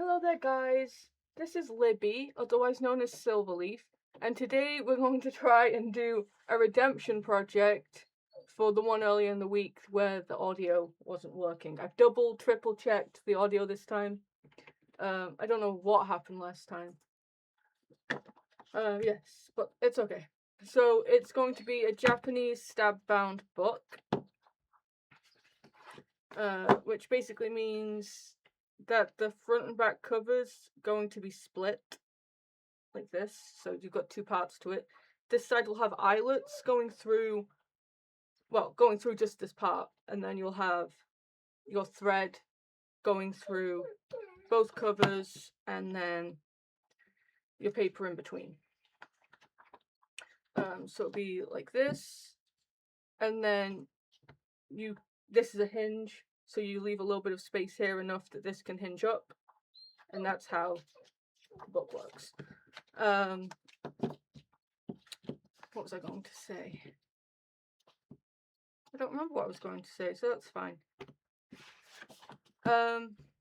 Hello there guys, this is Libby, otherwise known as Silverlief, and today we're going to try and do a redemption project for the one earlier in the week where the audio wasn't working. I've double, triple checked the audio this time. I don't know what happened last time. Yes, but it's okay. So it's going to be a Japanese stab-bound book, which basically means that the front and back cover's going to be split like this, so you've got two parts to it. This side will have eyelets going through just this part, and then you'll have your thread going through both covers and then your paper in between. So it'll be like this, and then this is a hinge, so you leave a little bit of space here, enough that this can hinge up, and that's how the book works. What was I going to say? I don't remember what I was going to say, so that's fine.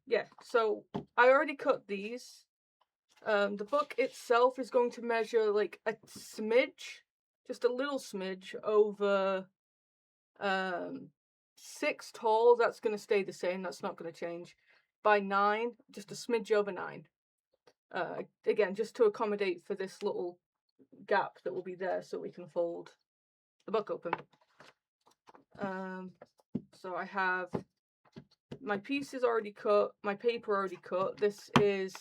Yeah, so I already cut these. The book itself is going to measure like a smidge, just a little smidge over 6 tall. That's going to stay the same, that's not going to change, by 9, just a smidge over 9. Again, just to accommodate for this little gap that will be there so we can fold the book open. So I have my pieces already cut, my paper already cut. This is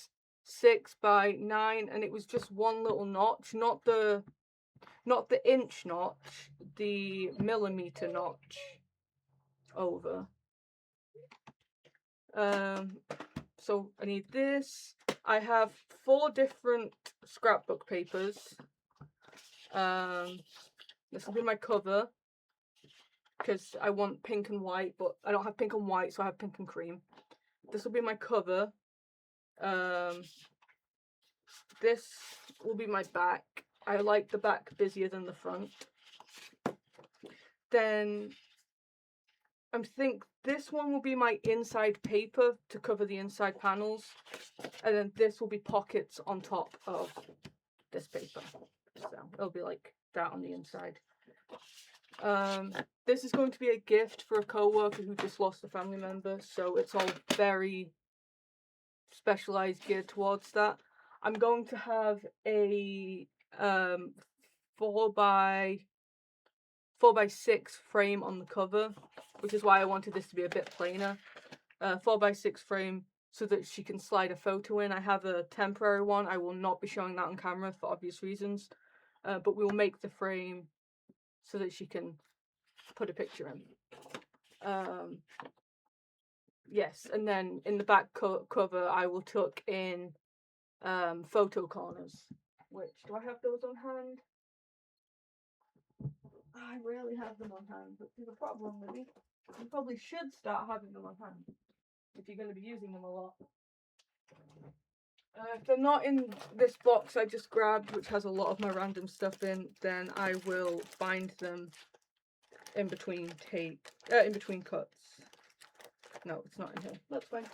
6 by 9, and it was just one little notch, not the inch notch, the millimeter notch over. So I need this. I have 4 different scrapbook papers. This will be my cover, because I want pink and white, but I don't have pink and white, so I have pink and cream. This will be my cover. This will be my back. I like the back busier than the front. Then I think this one will be my inside paper to cover the inside panels, and then this will be pockets on top of this paper. So it'll be like that on the inside. This is going to be a gift for a co-worker who just lost a family member, so it's all very specialized, geared towards that. I'm going to have a 4 by 6 frame on the cover, which is why I wanted this to be a bit plainer. 4 by 6 frame so that she can slide a photo in. I have a temporary one. I will not be showing that on camera for obvious reasons, but we will make the frame so that she can put a picture in. Yes, and then in the back cover I will tuck in photo corners. Which, do I have those on hand? I rarely have them on hand, but there's a problem with it. You probably should start having them on hand if you're going to be using them a lot. If they're not in this box I just grabbed, which has a lot of my random stuff in, then I will find them in between in between cuts. No, it's not in here. That's fine.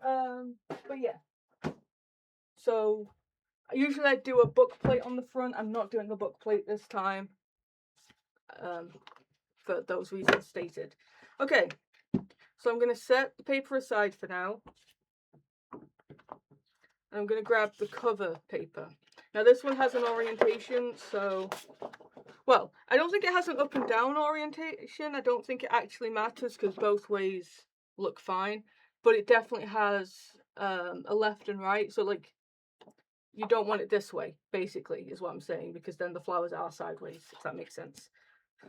But yeah. So usually I do a book plate on the front. I'm not doing a book plate this time. For those reasons stated. Okay, so I'm going to set the paper aside for now. And I'm going to grab the cover paper. Now this one has an orientation, so, well, I don't think it has an up and down orientation. I don't think it actually matters because both ways look fine, but it definitely has a left and right, so like you don't want it this way, basically, is what I'm saying, because then the flowers are sideways, if that makes sense.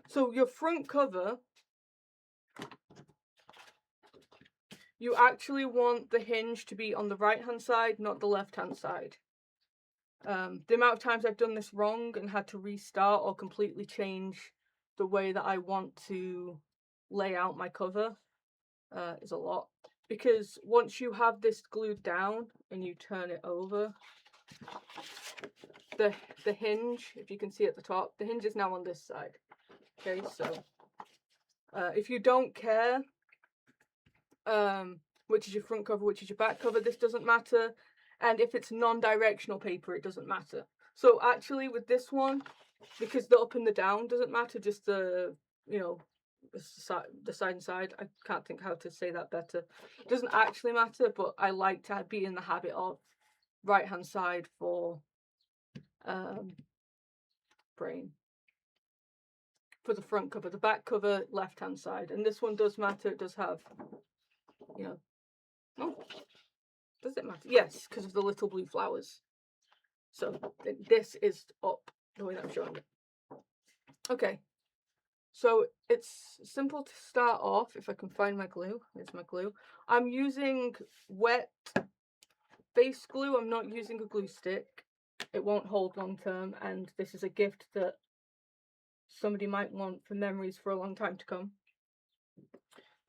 So your front cover, you actually want the hinge to be on the right hand side, not the left hand side. The amount of times I've done this wrong and had to restart or completely change the way that I want to lay out my cover is a lot. Because once you have this glued down and you turn it over, the hinge, if you can see at the top, the hinge is now on this side. Okay, so if you don't care, which is your front cover, which is your back cover, this doesn't matter. And if it's non-directional paper, it doesn't matter. So actually with this one, because the up and the down doesn't matter, just the, you know, the side and side, I can't think how to say that better. It doesn't actually matter, but I like to be in the habit of right hand side for brain. For the front cover, the back cover, left hand side. And this one does matter, it does have, you know, oh, does it matter? Yes, because of the little blue flowers. So this is up the way that I'm showing it. Okay, so it's simple to start off. If I can find my glue, here's my glue. I'm using wet base glue. I'm not using a glue stick. It won't hold long term, and this is a gift that somebody might want for memories for a long time to come.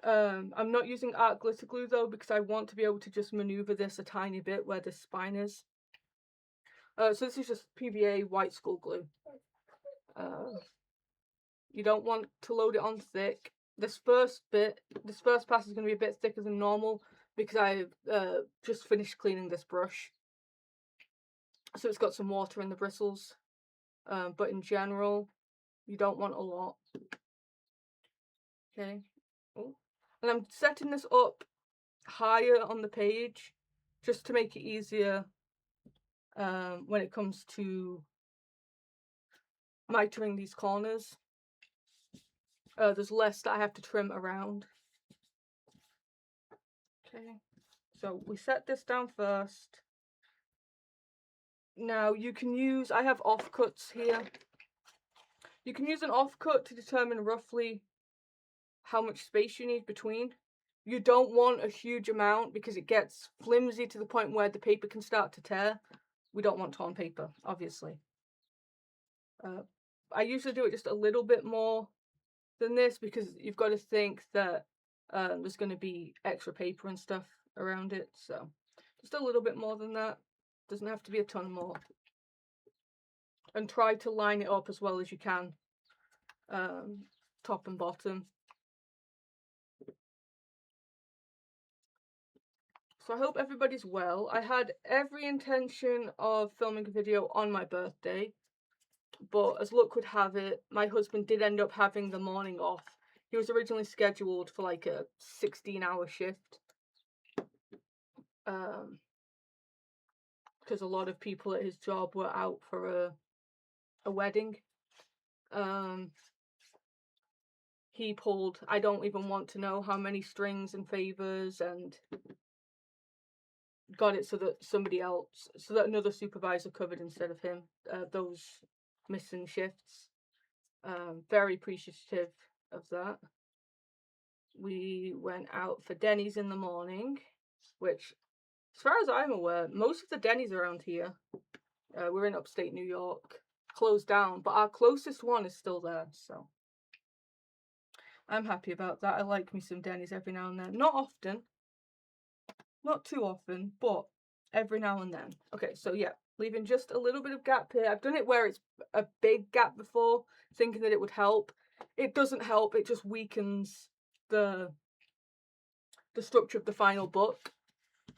I'm not using art glitter glue though, because I want to be able to just maneuver this a tiny bit where the spine is. So this is just PVA white school glue. You don't want to load it on thick. This first pass is going to be a bit thicker than normal because I've just finished cleaning this brush. So it's got some water in the bristles. But in general, you don't want a lot. Okay. Oh. And I'm setting this up higher on the page just to make it easier when it comes to mitering these corners. There's less that I have to trim around. Okay, so we set this down first. Now you can use, I have offcuts here. You can use an offcut to determine roughly how much space you need between. You don't want a huge amount because it gets flimsy to the point where the paper can start to tear. We don't want torn paper, obviously. I usually do it just a little bit more than this because you've got to think that there's going to be extra paper and stuff around it, so just a little bit more than that. Doesn't have to be a ton more. And try to line it up as well as you can, top and bottom. So I hope everybody's well. I had every intention of filming a video on my birthday, but as luck would have it, my husband did end up having the morning off. He was originally scheduled for like a 16-hour shift. Because a lot of people at his job were out for a wedding. He pulled, I don't even want to know how many strings and favors, and got it so that somebody else, so that another supervisor covered instead of him, those missing shifts. Very appreciative of that. We went out for Denny's in the morning, which, as far as I'm aware, most of the Denny's around here, we're in upstate New York, closed down, but our closest one is still there, so I'm happy about that. I like me some Denny's every now and then. Not often, not too often, but every now and then. Okay, so yeah, leaving just a little bit of gap here. I've done it where it's a big gap before, thinking that it would help. It doesn't help, it just weakens the structure of the final book.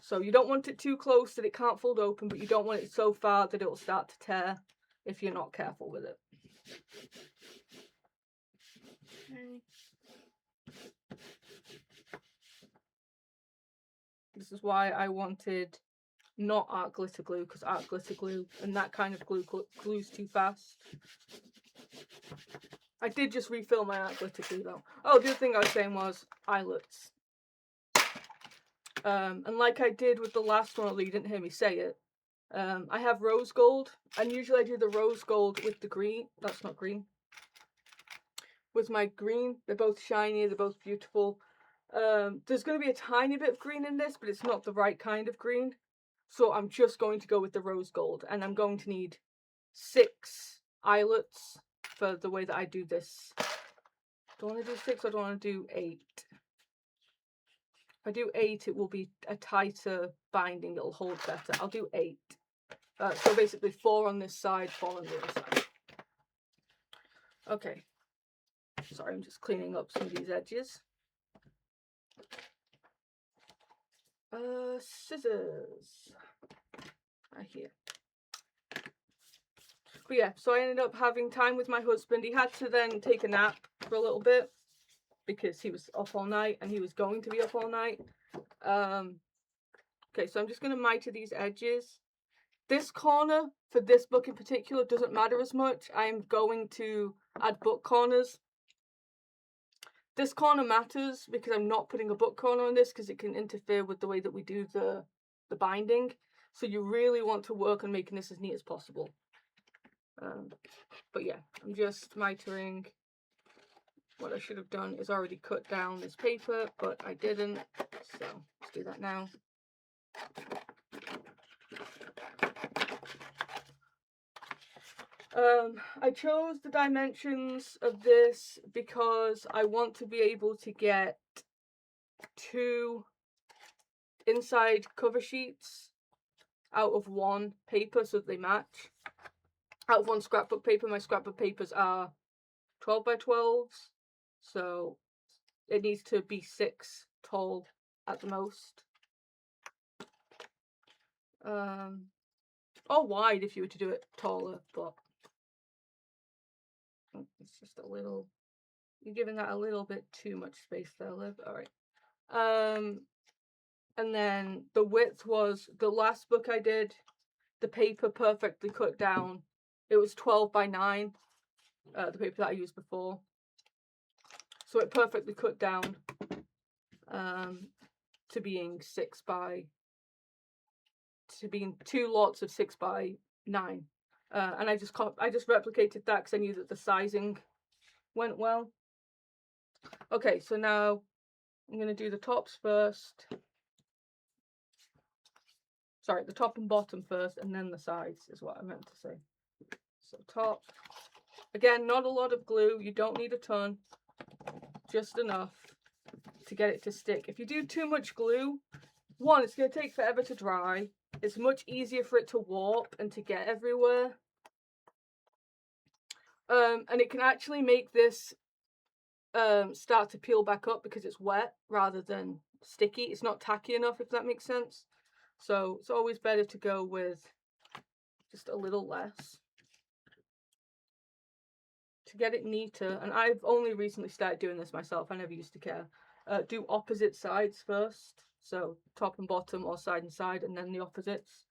So you don't want it too close that it can't fold open, but you don't want it so far that it will start to tear if you're not careful with it. Okay. This is why I wanted not art glitter glue, because art glitter glue and that kind of glue glues too fast. I did just refill my art glitter glue though. Oh, the other thing I was saying was eyelets. And like I did with the last one, although you didn't hear me say it, I have rose gold, and usually I do the rose gold with the green. That's not green. With my green, they're both shiny, they're both beautiful. There's going to be a tiny bit of green in this, but it's not the right kind of green. So I'm just going to go with the rose gold, and I'm going to need 6 eyelets for the way that I do this. Do I want to do 6 or do I want to do 8? If I do 8, it will be a tighter binding, it'll hold better. I'll do 8. So basically 4 on this side, 4 on the other side. Okay. Sorry, I'm just cleaning up some of these edges. Scissors. Right here. But yeah, so I ended up having time with my husband. He had to then take a nap for a little bit because he was up all night and he was going to be up all night. Okay, so I'm just going to miter these edges. This corner, for this book in particular, doesn't matter as much. I'm going to add book corners. This corner matters because I'm not putting a book corner on this because it can interfere with the way that we do the binding. So you really want to work on making this as neat as possible. But yeah, I'm just mitering. What I should have done is already cut down this paper, but I didn't. So let's do that now. I chose the dimensions of this because I want to be able to get 2 inside cover sheets out of 1 paper so that they match. Out of 1 scrapbook paper. My scrapbook papers are 12 by 12s, so it needs to be 6 tall at the most. Or wide if you were to do it taller, but it's just a little, you're giving that a little bit too much space there, Liv. Alright. And then the width was, the last book I did, the paper perfectly cut down. It was 12 by 9, the paper that I used before. So it perfectly cut down to being 2 lots of 6 by 9. And I just replicated that because I knew that the sizing went well. Okay, so now I'm going to do the tops first. Sorry, the top and bottom first, and then the sides is what I meant to say. So top. Again, not a lot of glue. You don't need a ton. Just enough to get it to stick. If you do too much glue, 1, it's going to take forever to dry. It's much easier for it to warp and to get everywhere. And it can actually make this start to peel back up because it's wet rather than sticky. It's not tacky enough, if that makes sense. So it's always better to go with just a little less to get it neater. And I've only recently started doing this myself. I never used to care. Do opposite sides first. So top and bottom, or side and side, and then the opposites.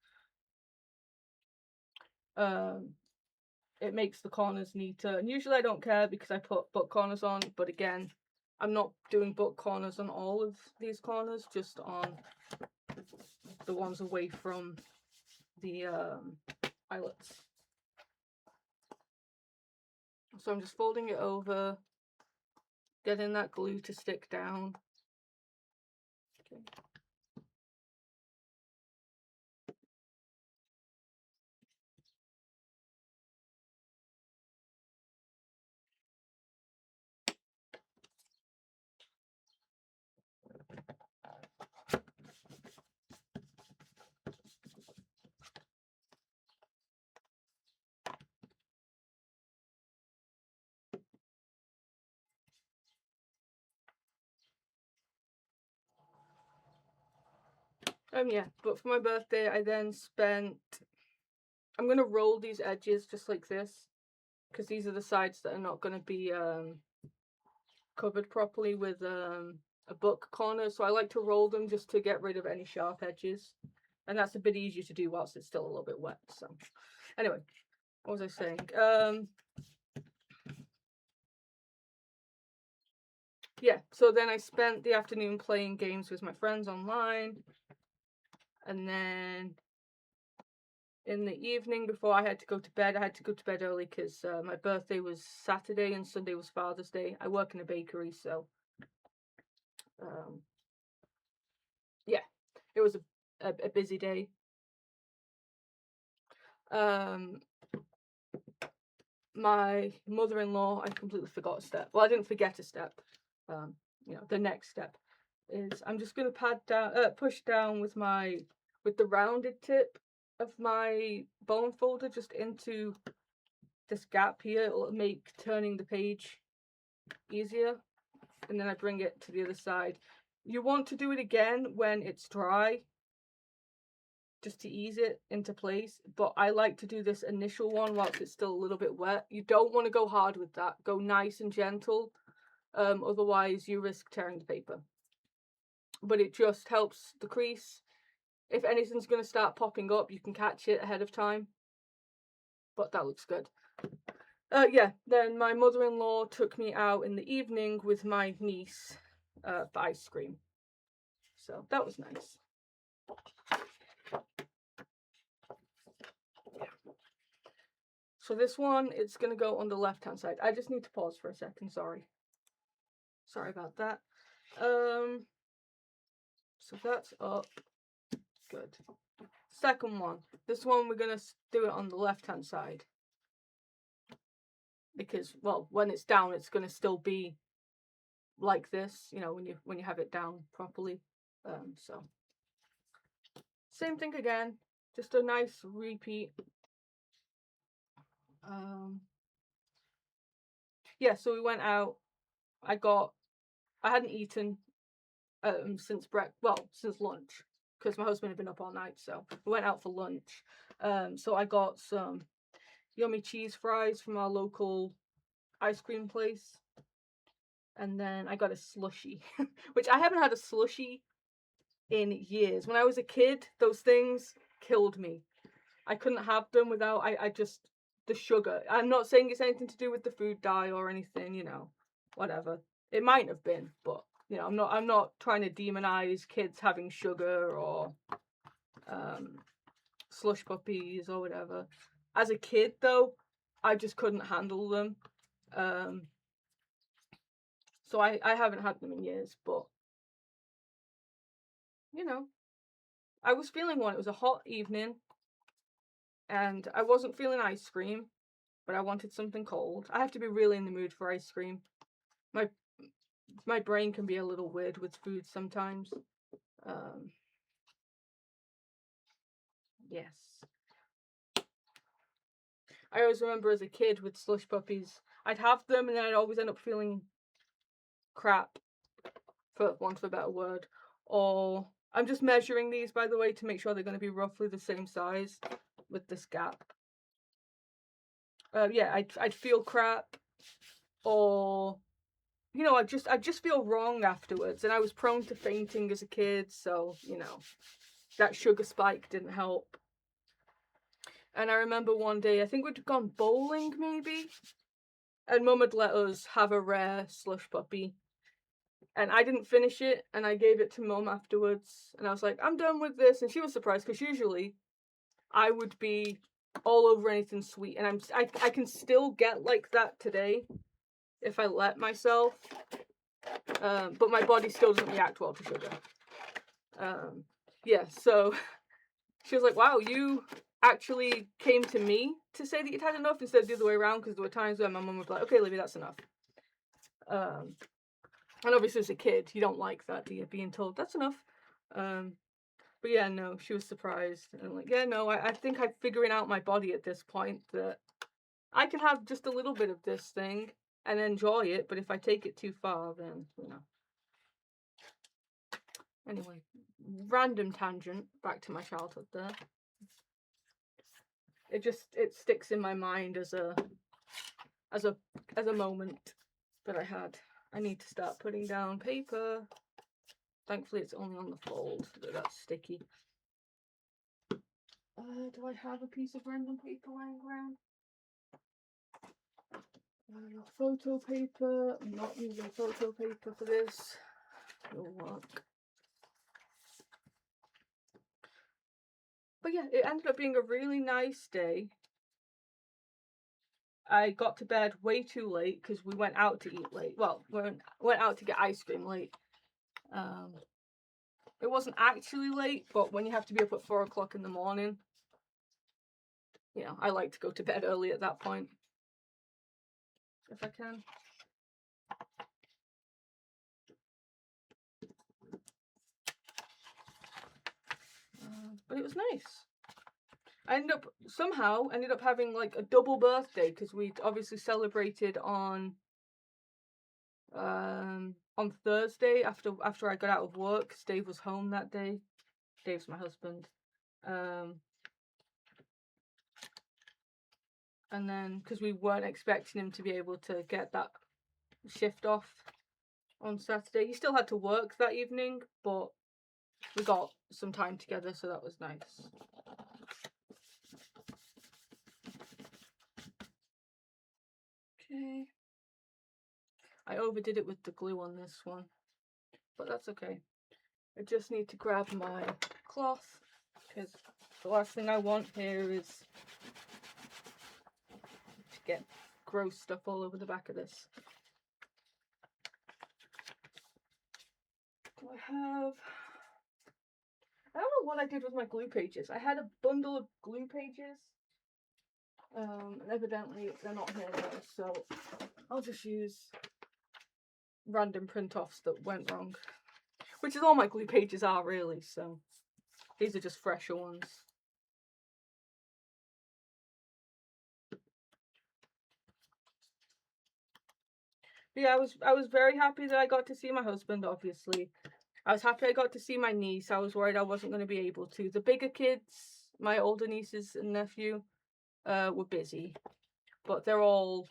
It makes the corners neater. And usually I don't care because I put book corners on. But again, I'm not doing book corners on all of these corners, just on the ones away from the eyelets. So I'm just folding it over, getting that glue to stick down. Okay. Yeah, but for my birthday I then spent, I'm going to roll these edges just like this, because these are the sides that are not going to be covered properly with a book corner. So I like to roll them just to get rid of any sharp edges, and that's a bit easier to do whilst it's still a little bit wet. So anyway, what was I saying? Yeah, so then I spent the afternoon playing games with my friends online. And then in the evening, before I had to go to bed, I had to go to bed early because my birthday was Saturday and Sunday was Father's Day. I work in a bakery, so yeah, it was a busy day. My mother-in-law, I completely forgot a step. Well, I didn't forget a step. You know, the next step is I'm just going to push down with the rounded tip of my bone folder just into this gap here. It'll make turning the page easier. And then I bring it to the other side. You want to do it again when it's dry, just to ease it into place, but I like to do this initial one whilst it's still a little bit wet. You don't want to go hard with that. Go nice and gentle, otherwise you risk tearing the paper. But it just helps the crease. If anything's going to start popping up, you can catch it ahead of time. But that looks good. Yeah, then my mother-in-law took me out in the evening with my niece for ice cream. So that was nice. So this one, it's going to go on the left-hand side. I just need to pause for a second, sorry. Sorry about that. So that's up. Good. Second one. This one, we're going to do it on the left-hand side. Because, well, when it's down, it's going to still be like this, you know, when you have it down properly. So same thing again, just a nice repeat. Yeah, so we went out. I hadn't eaten since lunch, because my husband had been up all night, so we went out for lunch. So I got some yummy cheese fries from our local ice cream place, and then I got a slushie, which I haven't had a slushie in years. When I was a kid, those things killed me. I couldn't have them without, I just, the sugar. I'm not saying it's anything to do with the food dye or anything, you know, whatever. It might have been, but, you know, I'm not trying to demonize kids having sugar or slush puppies or whatever. As a kid, though, I just couldn't handle them. So I haven't had them in years, but, you know, I was feeling one. It was a hot evening, and I wasn't feeling ice cream, but I wanted something cold. I have to be really in the mood for ice cream. My brain can be a little weird with food sometimes. Yes. I always remember as a kid with slush puppies, I'd have them and then I'd always end up feeling crap, for want of a better word. Or, I'm just measuring these, by the way, to make sure they're going to be roughly the same size with this gap. Yeah, I'd feel crap, or, you know, I just feel wrong afterwards, and I was prone to fainting as a kid, so, you know, that sugar spike didn't help. And I remember one day, I think we'd gone bowling, maybe, and Mum had let us have a rare slush puppy, and I didn't finish it, and I gave it to Mum afterwards, and I was like, I'm done with this, and she was surprised, because usually I would be all over anything sweet, and I can still get like that today if I let myself, but my body still doesn't react well to sugar. Yeah, so she was like, wow, you actually came to me to say that you'd had enough instead of the other way around, because there were times where my mum would be like, okay, Libby, that's enough. And obviously as a kid, you don't like that, do you? Being told, that's enough. But yeah, no, she was surprised. And I'm like, yeah, no, I think I'm figuring out my body at this point, that I can have just a little bit of this thing and enjoy it, but if I take it too far, then, you know. Anyway, random tangent, back to my childhood there. It sticks in my mind as a moment that I had. I need to start putting down paper. Thankfully it's only on the fold, but that's sticky. Do I have a piece of random paper lying around? Photo paper. I'm not using photo paper for this. It'll work. But yeah, it ended up being a really nice day. I got to bed way too late because we went out to eat late. Well, we went out to get ice cream late. It wasn't actually late, but when you have to be up at 4 o'clock in the morning, you know, I like to go to bed early at that point, if I can. But it was nice. I somehow ended up having like a double birthday, because we obviously celebrated on on Thursday after I got out of work, 'cause Dave was home that day. Dave's my husband. And then, because we weren't expecting him to be able to get that shift off on Saturday. He still had to work that evening, but we got some time together, so that was nice. Okay. I overdid it with the glue on this one, but that's okay. I just need to grab my cloth, because the last thing I want here is to get gross stuff all over the back of this. Do I have... I don't know what I did with my glue pages. I had a bundle of glue pages. And evidently they're not here now, so I'll just use random print-offs that went wrong. Which is all my glue pages are, really, so these are just fresher ones. But yeah, I was very happy that I got to see my husband, obviously. I was happy I got to see my niece. I was worried I wasn't going to be able to. The bigger kids, my older nieces and nephew, were busy. But they're all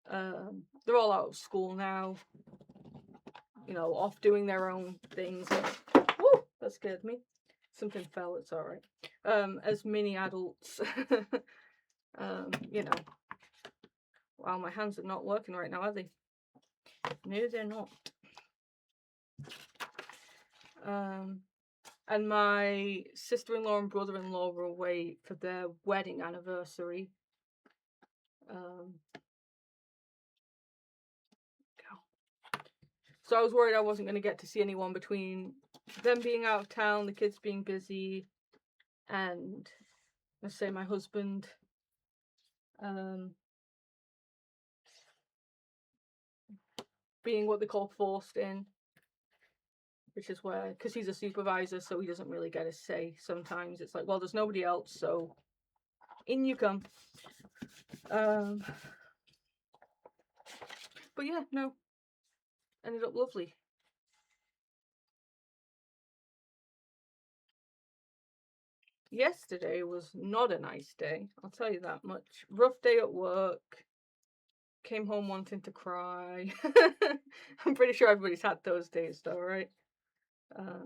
out of school now. You know, off doing their own things. Woo! That scared me. Something fell, it's alright. As mini adults. You know. Wow, my hands are not working right now, are they? No, they're not. And my sister-in-law and brother-in-law were away for their wedding anniversary. So I was worried I wasn't going to get to see anyone between them being out of town, the kids being busy, and let's say my husband being what they call forced in, which is where, because he's a supervisor, so he doesn't really get a say sometimes. It's like, well, there's nobody else, so in you come. But yeah, no, ended up lovely. Yesterday was not a nice day, I'll tell you that much. Rough day at work. Came home wanting to cry. I'm pretty sure everybody's had those days though, right?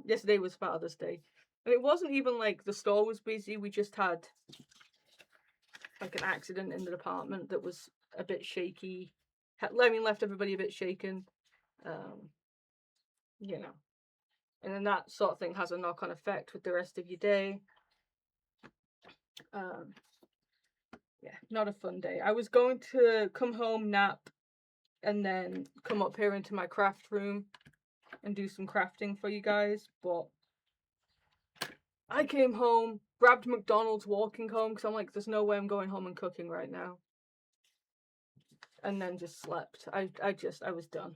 Yesterday was Father's Day. And it wasn't even like the store was busy. We just had like an accident in the department that was a bit shaky. Left everybody a bit shaken. You know. And then that sort of thing has a knock-on effect with the rest of your day. Yeah, not a fun day. I was going to come home, nap, and then come up here into my craft room and do some crafting for you guys, but I came home, grabbed McDonald's walking home, because I'm like, there's no way I'm going home and cooking right now. And then just slept. I was done.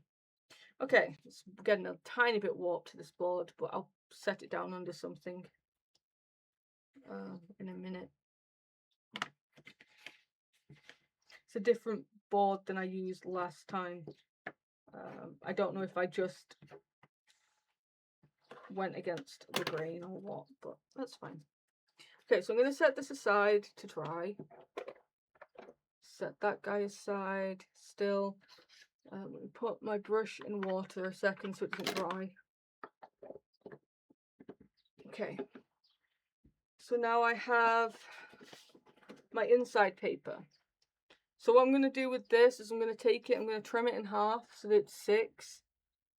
Okay, it's getting a tiny bit warped to this board, but I'll set it down under something in a minute. It's a different board than I used last time. I don't know if I just went against the grain or what, but that's fine. Okay, so I'm going to set this aside to dry. Set that guy aside still. Let me put my brush in water a second so it doesn't dry. Okay, so now I have my inside paper. So what I'm going to do with this is I'm going to take it, I'm going to trim it in half so that it's 6.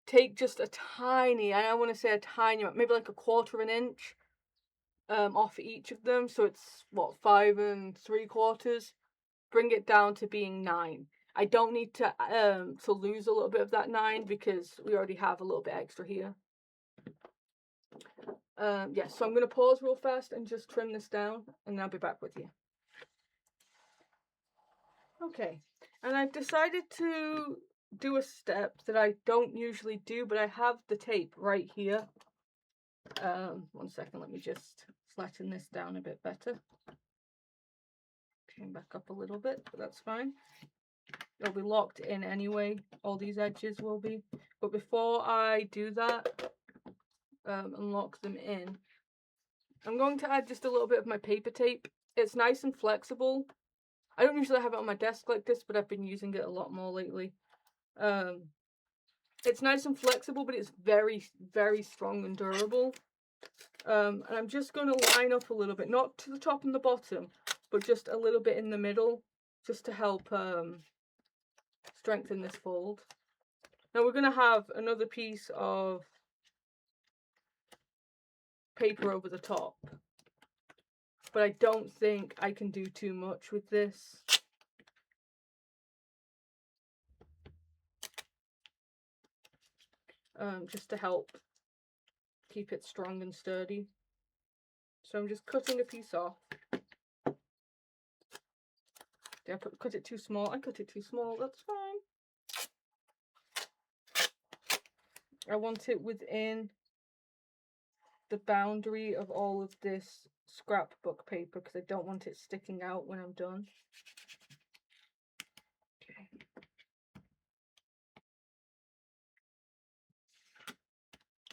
Take just a tiny, and I want to say a tiny, maybe like 1/4 inch off each of them. So it's, what, 5 3/4. Bring it down to being 9. I don't need to lose a little bit of that 9 because we already have a little bit extra here. Yeah, so I'm going to pause real fast and just trim this down, and then I'll be back with you. Okay, and I've decided to do a step that I don't usually do, but I have the tape right here. 1 second, let me just flatten this down a bit better. Came back up a little bit, but that's fine. It'll be locked in anyway. All these edges will be. But before I do that and lock them in, I'm going to add just a little bit of my paper tape. It's nice and flexible. I don't usually have it on my desk like this, but I've been using it a lot more lately. It's nice and flexible, but it's very, very strong and durable. And I'm just going to line up a little bit, not to the top and the bottom, but just a little bit in the middle, just to help strengthen this fold. Now we're going to have another piece of paper over the top, but I don't think I can do too much with this. Just to help keep it strong and sturdy. So I'm just cutting a piece off. Did I cut it too small? I cut it too small, that's fine. I want it within the boundary of all of this scrapbook paper because I don't want it sticking out when I'm done. Okay.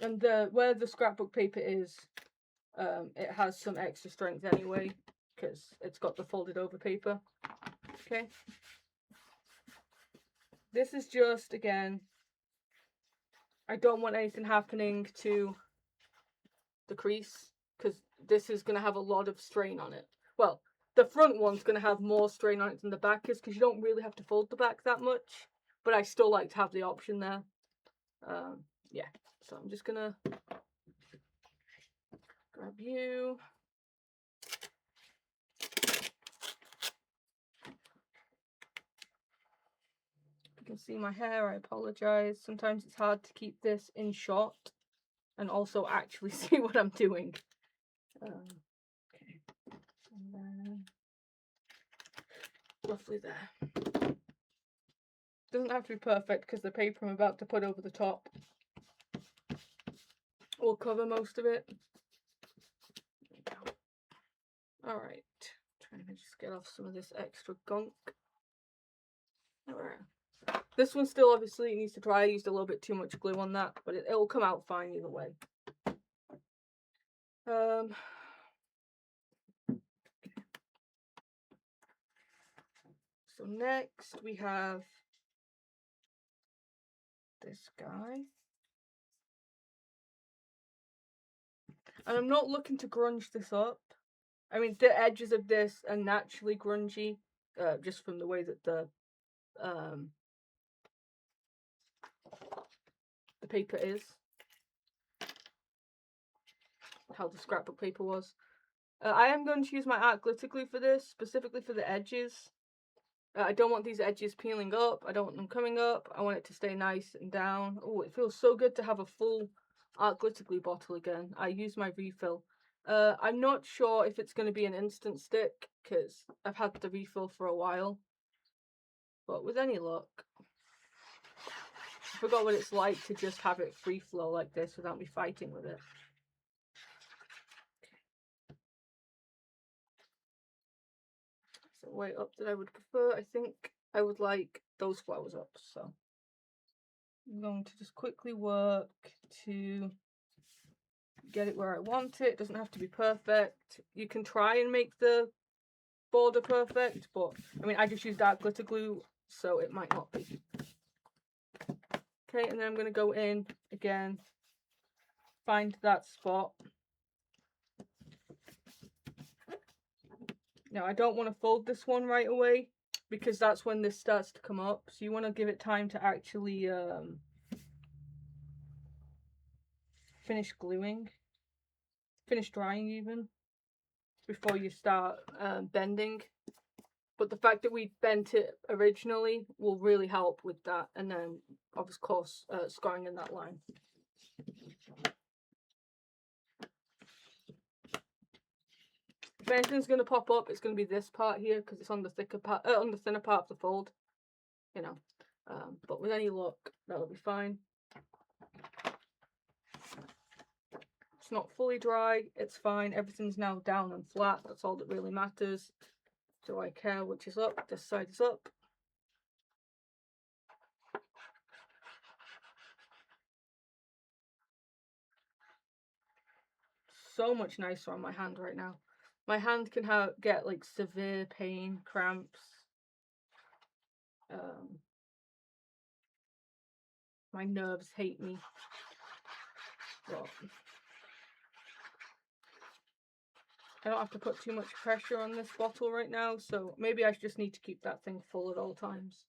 And where the scrapbook paper is, it has some extra strength anyway because it's got the folded over paper. Okay. This is just, again, I don't want anything happening to the crease because this is going to have a lot of strain on it. Well, the front one's going to have more strain on it than the back is because you don't really have to fold the back that much, but I still like to have the option there. Yeah, so I'm just going to grab you. You can see my hair, I apologize. Sometimes it's hard to keep this in shot and also actually see what I'm doing. Okay, and then roughly there. Doesn't have to be perfect because the paper I'm about to put over the top will cover most of it. Alright, trying to just get off some of this extra gunk. Alright. This one still obviously needs to dry. I used a little bit too much glue on that, but it'll come out fine either way. So next we have this guy. And I'm not looking to grunge this up. I mean, the edges of this are naturally grungy, just from the way that the paper is. How the scrapbook paper was. I am going to use my art glitter glue for this, specifically for the edges. I don't want these edges peeling up. I don't want them coming up. I want it to stay nice and down. Oh, it feels so good to have a full art glitter glue bottle again. I use my refill. I'm not sure if it's going to be an instant stick because I've had the refill for a while. But with any luck, I forgot what it's like to just have it free flow like this without me fighting with it. So way up that I would prefer. I think I would like those flowers up. So I'm going to just quickly work to get it where I want it. It doesn't have to be perfect. You can try and make the border perfect, but I mean, I just used art glitter glue, so it might not be. Okay, and then I'm going to go in again, find that spot. Now, I don't want to fold this one right away because that's when this starts to come up. So you want to give it time to actually finish gluing, finish drying even, before you start bending. But the fact that we bent it originally will really help with that. And then, of course, scoring in that line. If anything's going to pop up, it's going to be this part here because it's on the thicker part, on the thinner part of the fold. You know, but with any luck, that'll be fine. It's not fully dry. It's fine. Everything's now down and flat. That's all that really matters. Do I care which is up? This side is up. so much nicer on my hand right now. My hand can get like severe pain, cramps. My nerves hate me. But I don't have to put too much pressure on this bottle right now, so maybe I just need to keep that thing full at all times.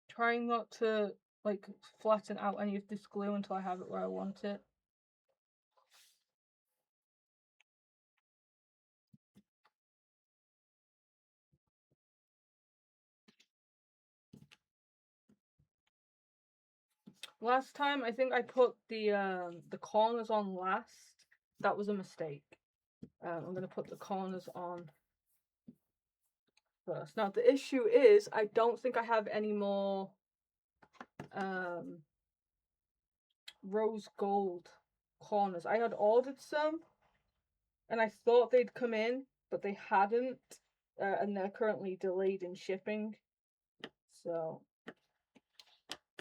Trying not to like flatten out any of this glue until I have it where I want it. Last time I think I put the corners on last. That was a mistake. I'm gonna put the corners on first. Now the issue is I don't think I have any more rose gold corners. I had ordered some and I thought they'd come in, but they hadn't, and they're currently delayed in shipping. So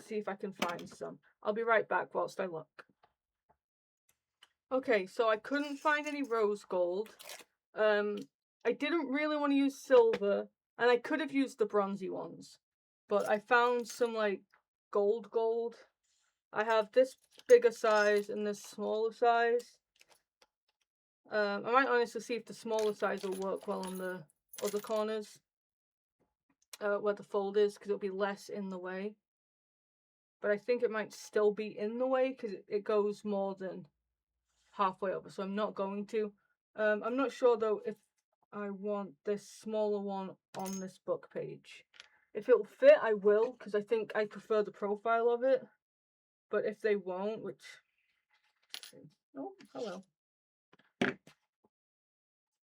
see if I can find some. I'll be right back whilst I look. Okay, so I couldn't find any rose gold. I didn't really want to use silver, and I could have used the bronzy ones, but I found some like gold. I have this bigger size and this smaller size. I might honestly see if the smaller size will work well on the other corners, where the fold is, because it'll be less in the way. But I think it might still be in the way because it goes more than halfway over, so I'm not going to. I'm not sure though if I want this smaller one on this book page. If it'll fit, I will, because I think I prefer the profile of it. But if they won't, which... Oh, hello.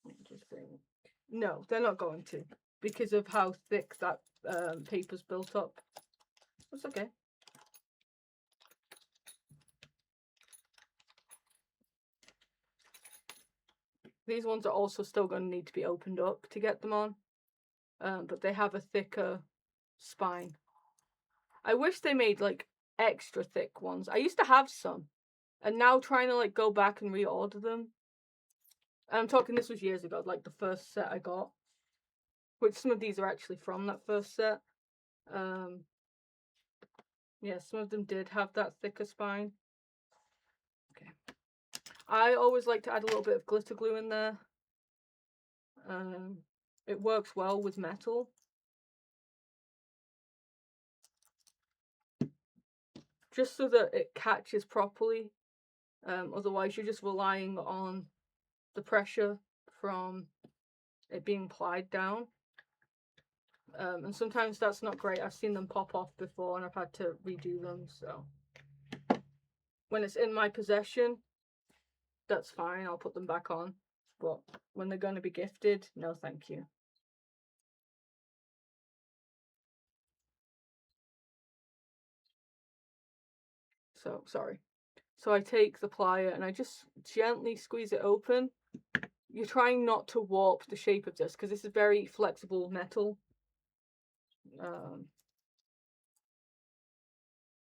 Interesting. No, they're not going to, because of how thick that paper's built up. That's okay. These ones are also still going to need to be opened up to get them on, but they have a thicker spine. I wish they made like extra thick ones. I used to have some, and now trying to like go back and reorder them. And I'm talking, this was years ago, like the first set I got, which some of these are actually from that first set. Yeah, some of them did have that thicker spine. Okay. I always like to add a little bit of glitter glue in there. It works well with metal. Just so that it catches properly. Otherwise you're just relying on the pressure from it being applied down. And sometimes that's not great. I've seen them pop off before and I've had to redo them, so when it's in my possession, that's fine, I'll put them back on. But when they're going to be gifted, no thank you. So, sorry. So I take the plier and I just gently squeeze it open. You're trying not to warp the shape of this because this is very flexible metal.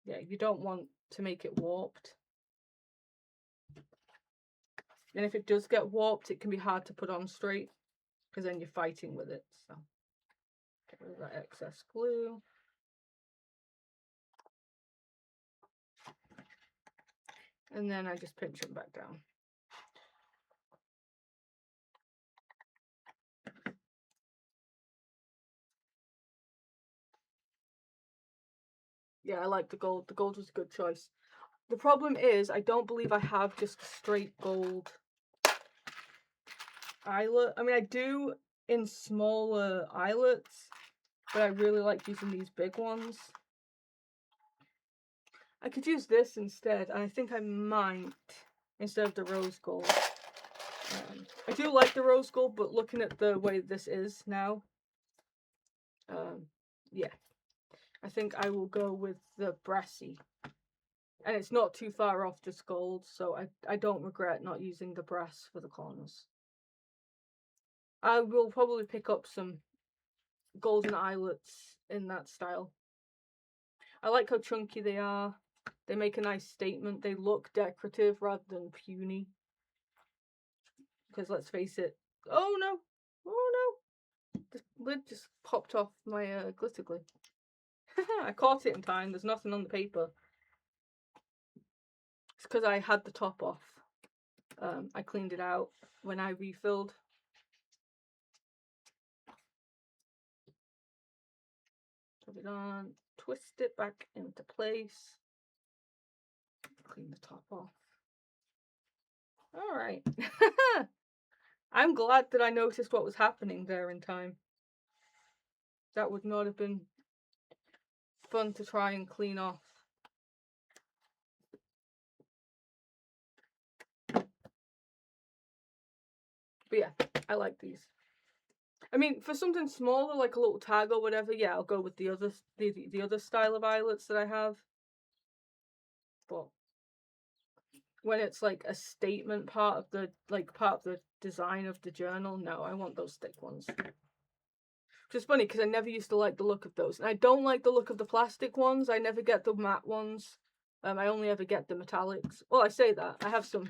Yeah, you don't want to make it warped. And if it does get warped, it can be hard to put on straight because then you're fighting with it. So get rid of that excess glue. And then I just pinch them back down. Yeah, I like the gold. The gold was a good choice. The problem is I don't believe I have just a straight gold eyelet. I mean, I do in smaller eyelets, but I really like using these big ones. I could use this instead, and I think I might, instead of the rose gold. I do like the rose gold, but looking at the way this is now, yeah, I think I will go with the brassy. And it's not too far off just gold, so I don't regret not using the brass for the corners. I will probably pick up some golden eyelets in that style. I like how chunky they are. They make a nice statement. They look decorative rather than puny. Because let's face it. Oh no! Oh no! The lid just popped off my glitter glue. I caught it in time. There's nothing on the paper. It's because I had the top off. I cleaned it out when I refilled. Put it on, twist it back into place. Clean the top off. All right. I'm glad that I noticed what was happening there in time. That would not have been fun to try and clean off. But yeah, I like these. I mean, for something smaller, like a little tag or whatever, yeah, I'll go with the other style of eyelets that I have. But when it's like a statement part of the design of the journal, no, I want those thick ones. Which is funny because I never used to like the look of those, and I don't like the look of the plastic ones. I never get the matte ones. I only ever get the metallics. Well, I say that I have some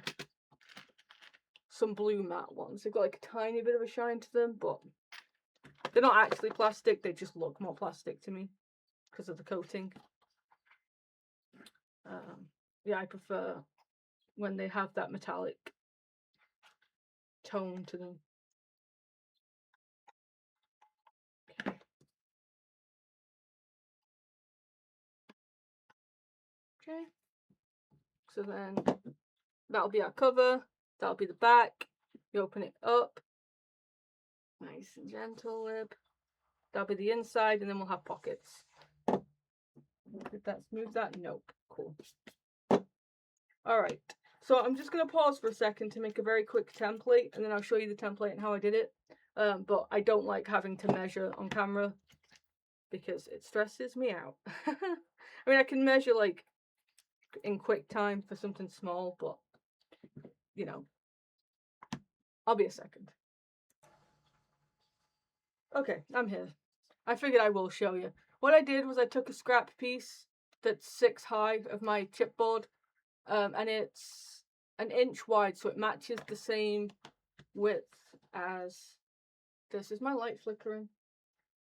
blue matte ones. They've got like a tiny bit of a shine to them, but they're not actually plastic. They just look more plastic to me because of the coating. Yeah, I prefer when they have that metallic tone to them. Okay. So then that'll be our cover. That'll be the back. You open it up. Nice and gentle lip. That'll be the inside, and then we'll have pockets. Did that smooth that? Nope. Cool. Alright. So I'm just going to pause for a second to make a very quick template, and then I'll show you the template and how I did it. But I don't like having to measure on camera because it stresses me out. I mean, I can measure like in quick time for something small, but you know, I'll be a second. Okay, I'm here. I figured I will show you. What I did was I took a scrap piece that's 6 high of my chipboard, and it's an inch wide, so it matches the same width as this. Is my light flickering?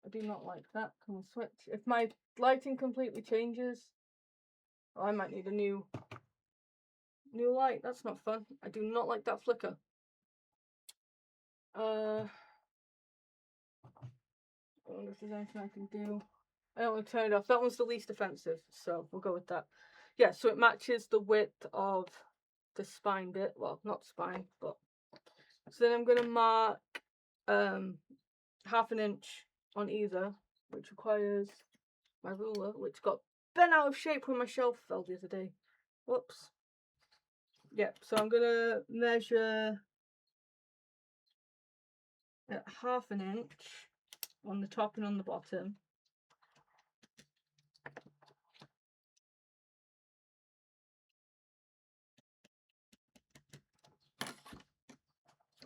I do not like that. Can we switch? If my lighting completely changes, oh, I might need a new light. That's not fun. I do not like that flicker. I wonder if there's anything I can do. I don't want to turn it off. That one's the least offensive, so we'll go with that. Yeah, so it matches the width of the spine bit. Well, not spine, but so then I'm going to mark 1/2 inch on either, which requires my ruler, which got bent out of shape when my shelf fell the other day. Whoops. Yep, so I'm going to measure at 1/2 inch on the top and on the bottom.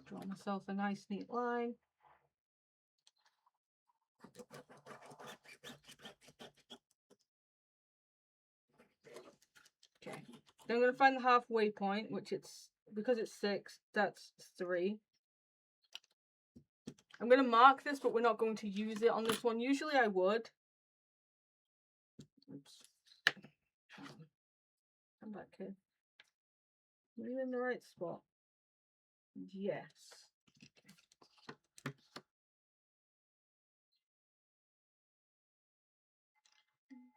Draw myself a nice neat line. Okay, then I'm going to find the halfway point, which it's, because it's 6, that's 3. I'm going to mark this, but we're not going to use it on this one. Usually I would. Oops. Come back here. Are you in the right spot? Yes.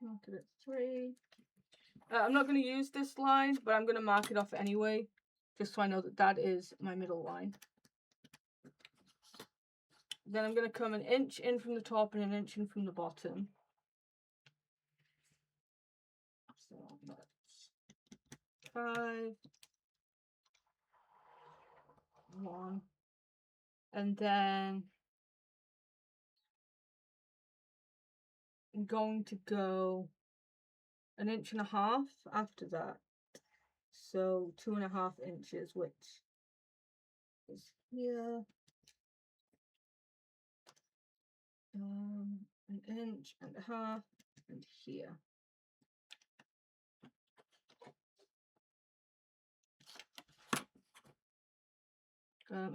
Mark it at 3. I'm not going to use this line, but I'm going to mark it off anyway, just so I know that that is my middle line. Then I'm going to come 1 inch in from the top and 1 inch in from the bottom. So that's 5, 1, and then I'm going to go 1.5 inches after that. So 2.5 inches, which is here. 1.5 inches and here.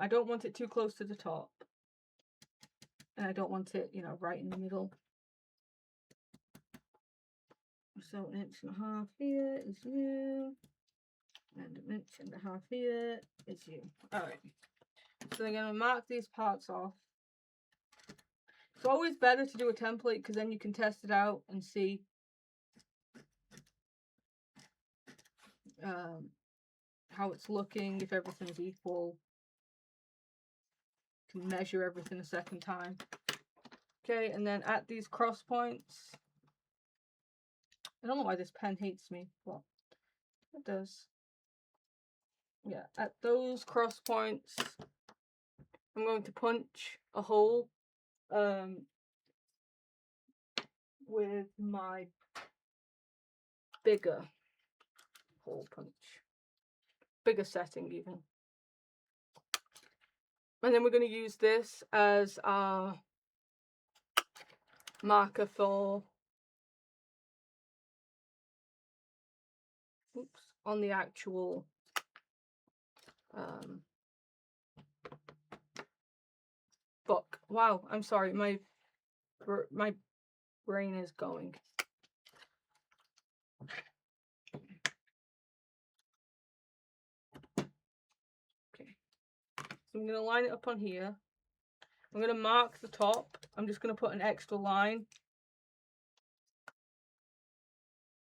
I don't want it too close to the top. And I don't want it, you know, right in the middle. So 1.5 inches here is you. And 1.5 inches here is you. Alright. So I'm going to mark these parts off. It's always better to do a template because then you can test it out and see how it's looking, if everything's equal. You can measure everything a second time. Okay, and then at these cross points, I don't know why this pen hates me, but it does. Yeah, at those cross points, I'm going to punch a hole with my bigger hole punch. Bigger setting even. And then we're going to use this as our marker for on the actual book. Wow, I'm sorry, my brain is going. Okay, so I'm going to line it up on here. I'm going to mark the top. I'm just going to put an extra line.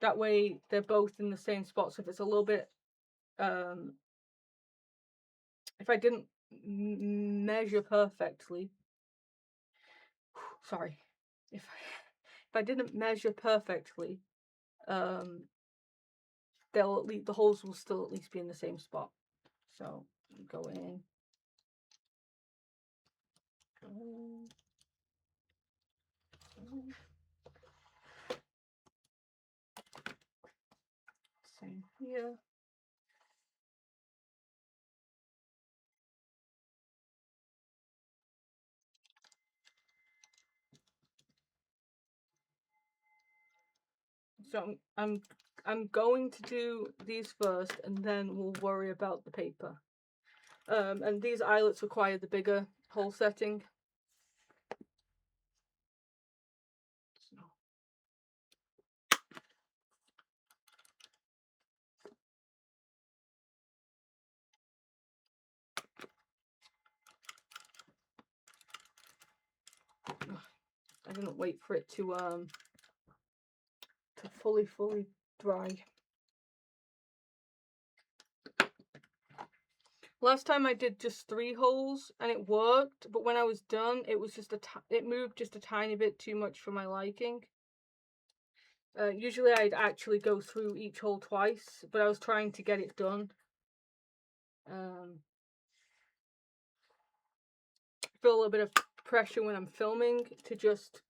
That way they're both in the same spot. So if it's a little bit, if I didn't measure perfectly, sorry, if I didn't measure perfectly, they'll at least, the holes will still at least be in the same spot. So go in. Same here. So I'm going to do these first, and then we'll worry about the paper. And these eyelets require the bigger hole setting. I didn't wait for it to fully dry. Last time I did just 3 holes and it worked, but when I was done, it was just it moved just a tiny bit too much for my liking. Usually I'd actually go through each hole twice, but I was trying to get it done. I feel a little bit of pressure when I'm filming to just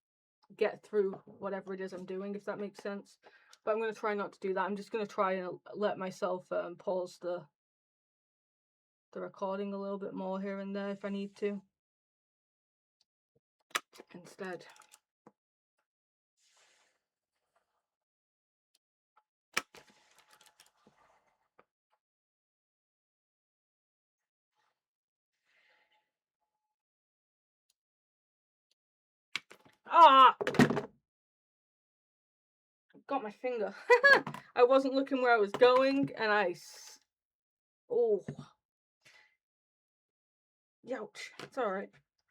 get through whatever it is I'm doing, if that makes sense. But I'm going to try not to do that. I'm just going to try and let myself pause the recording a little bit more here and there if I need to. Instead. Ah! Got my finger. I wasn't looking where I was going, and oh. Youch. It's alright.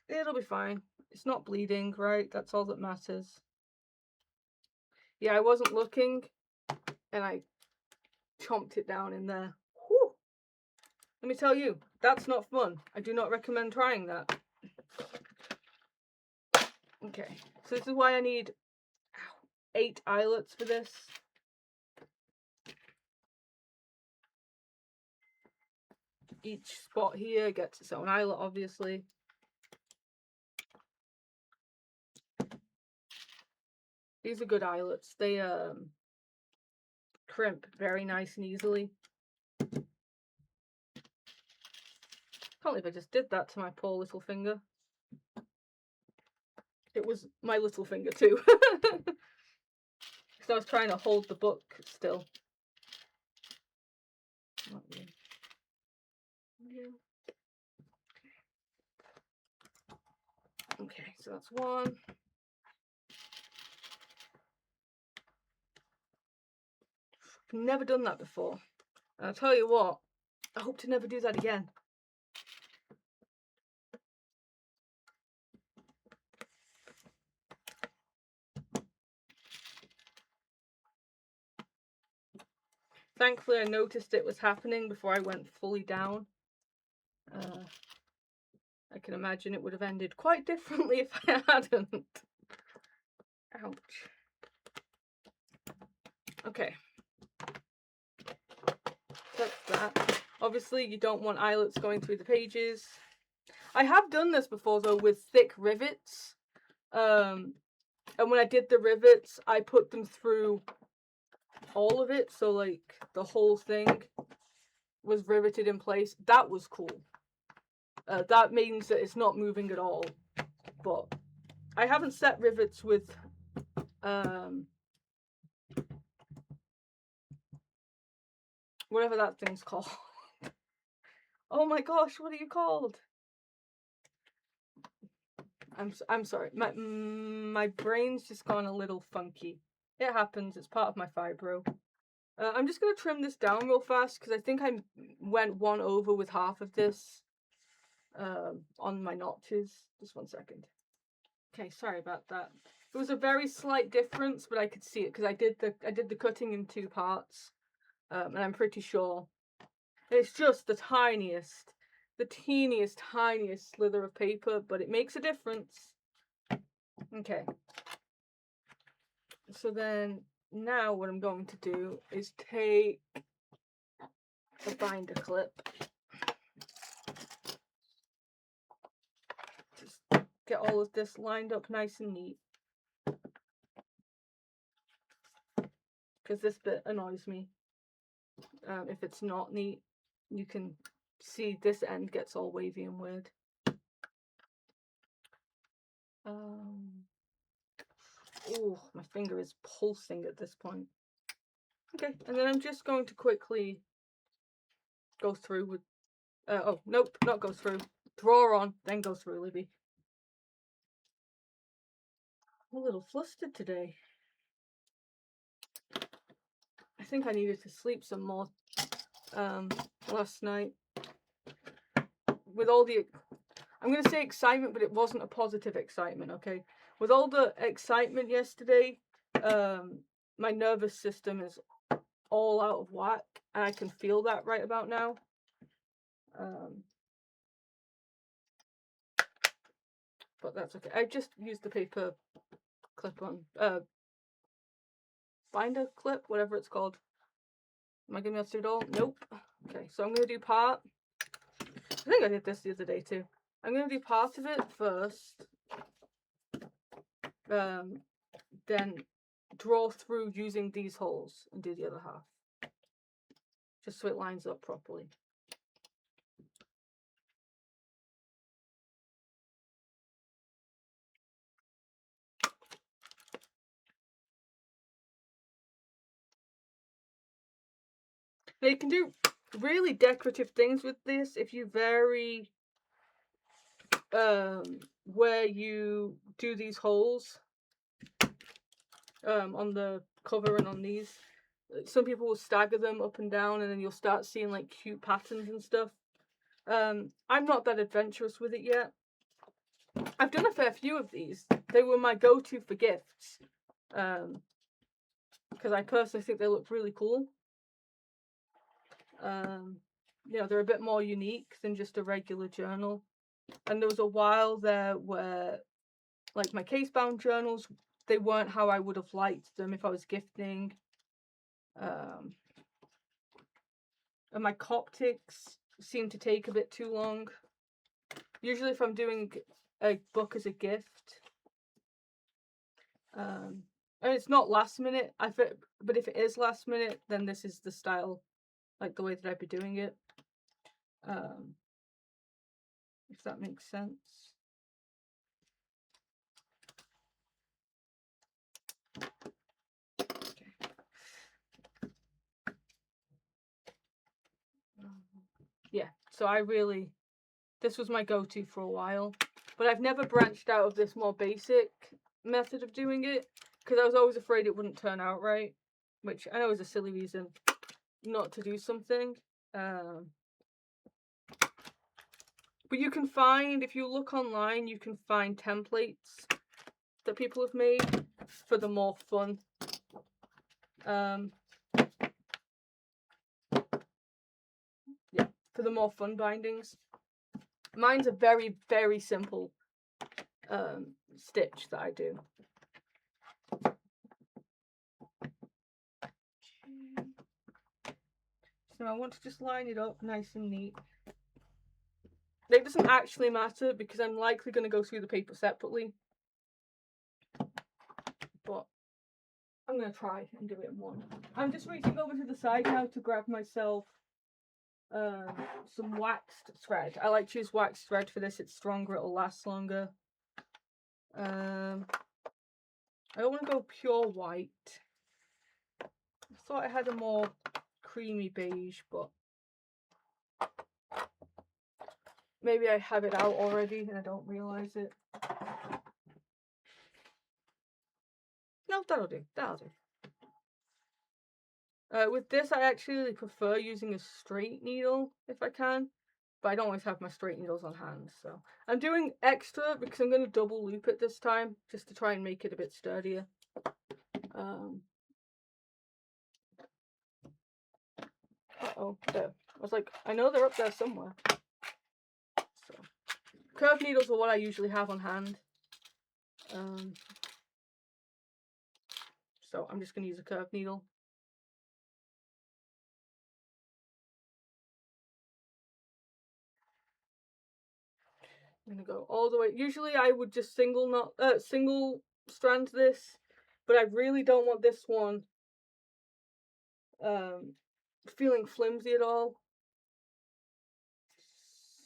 It'll be fine. It's not bleeding, right? That's all that matters. Yeah, I wasn't looking, and I chomped it down in there. Whew. Let me tell you, that's not fun. I do not recommend trying that. Okay, so this is why I need 8 eyelets for this. Each spot here gets its own eyelet, obviously. These are good eyelets. They crimp very nice and easily. Can't believe I just did that to my poor little finger. It was my little finger too. Because I was trying to hold the book still. so that's one. I've never done that before. And I'll tell you what, I hope to never do that again. Thankfully, I noticed it was happening before I went fully down. I can imagine it would have ended quite differently if I hadn't. Ouch. Okay. That's that. Obviously, you don't want eyelets going through the pages. I have done this before, though, with thick rivets. And when I did the rivets, I put them through all of it. So, like, the whole thing was riveted in place. That was cool. That means that it's not moving at all. But I haven't set rivets with whatever that thing's called. Oh my gosh, what are you called? I'm sorry. My brain's just gone a little funky. It happens. It's part of my fibro. I'm just gonna trim this down real fast because I think I went one over with half of this on my notches. Just 1 second. Okay, sorry about that. It was a very slight difference, but I could see it because I did the cutting in 2 parts, and I'm pretty sure it's just the teeniest, tiniest slither of paper, but it makes a difference. Okay. So then now what I'm going to do is take a binder clip. Just get all of this lined up nice and neat. Because this bit annoys me. If it's not neat, you can see this end gets all wavy and weird. Oh, my finger is pulsing at this point. Okay, and then I'm just going to quickly go through with, oh, nope, not go through. Draw on, then go through, Libby. I'm a little flustered today. I think I needed to sleep some more last night. With all the, I'm going to say excitement, but it wasn't a positive excitement, okay? With all the excitement yesterday, my nervous system is all out of whack, and I can feel that right about now. But that's okay. I just used the paper clip on, binder clip, whatever it's called. Am I going to be able to do it all? Nope. Okay, so I'm going to do part. I think I did this the other day too. I'm going to do part of it first. Then draw through using these holes and do the other half. Just so it lines up properly. Now you can do really decorative things with this if you vary where you do these holes on the cover and on these. Some people will stagger them up and down, and then you'll start seeing like cute patterns and stuff. I'm not that adventurous with it yet. I've done a fair few of these. They were my go-to for gifts, because I personally think they look really cool. You know, they're a bit more unique than just a regular journal. And there was a while there where, like, my case-bound journals, they weren't how I would have liked them if I was gifting. And my Coptics seem to take a bit too long. Usually if I'm doing a book as a gift, and it's not last minute, but if it is last minute, then this is the style, like the way that I'd be doing it. If that makes sense. Okay. Yeah, so this was my go-to for a while. but I've never branched out of this more basic method of doing it because I was always afraid it wouldn't turn out right, which I know is a silly reason not to do something. But you can find, if you look online, you can find templates that people have made for the more fun. Yeah, for the more fun bindings. Mine's a very, very simple stitch that I do. So I want to just line it up nice and neat. It doesn't actually matter because I'm likely going to go through the paper separately. But I'm going to try and do it in one. I'm just reaching over to the side now to grab myself some waxed thread. I like to use waxed thread for this. It's stronger, it'll last longer. I don't want to go pure white. I thought I had a more creamy beige, but maybe I have it out already and I don't realise it. No, that'll do. That'll do. With this, I actually prefer using a straight needle if I can, but I don't always have my straight needles on hand. So I'm doing extra because I'm going to double loop it this time just to try and make it a bit sturdier. Uh-oh, there. I was like, I know they're up there somewhere. So, curved needles are what I usually have on hand. So I'm just going to use a curved needle. I'm going to go all the way. Usually I would just single strand this, but I really don't want this one feeling flimsy at all.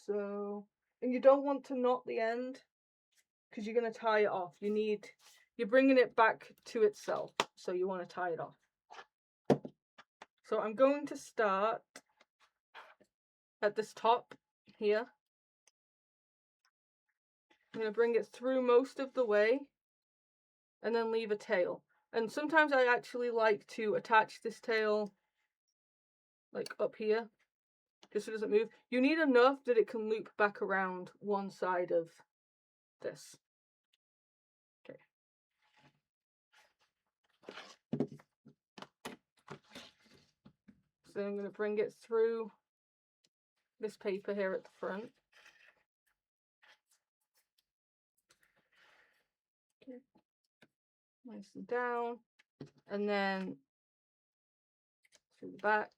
So, and you don't want to knot the end because you're going to tie it off. You're bringing it back to itself, so you want to tie it off. So I'm going to start at this top here. I'm going to bring it through most of the way and then leave a tail. And sometimes I actually like to attach this tail like up here just so it doesn't move. You need enough that it can loop back around one side of this. Okay. So I'm going to bring it through this paper here at the front. Okay. Nice and down. And then through the back.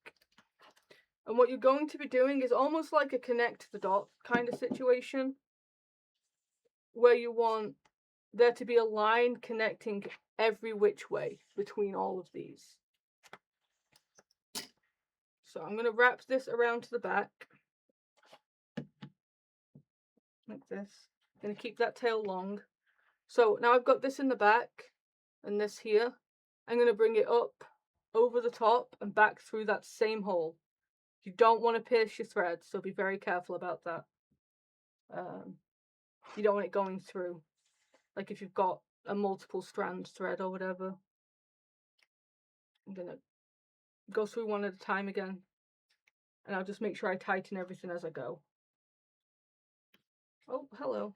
And what you're going to be doing is almost like a connect the dot kind of situation, where you want there to be a line connecting every which way between all of these. So I'm going to wrap this around to the back, like this. I'm going to keep that tail long. So now I've got this in the back and this here. I'm going to bring it up over the top and back through that same hole. You don't want to pierce your thread, so be very careful about that. You don't want it going through, like if you've got a multiple strand thread or whatever. I'm going to go through one at a time again, and I'll just make sure I tighten everything as I go. Oh, hello.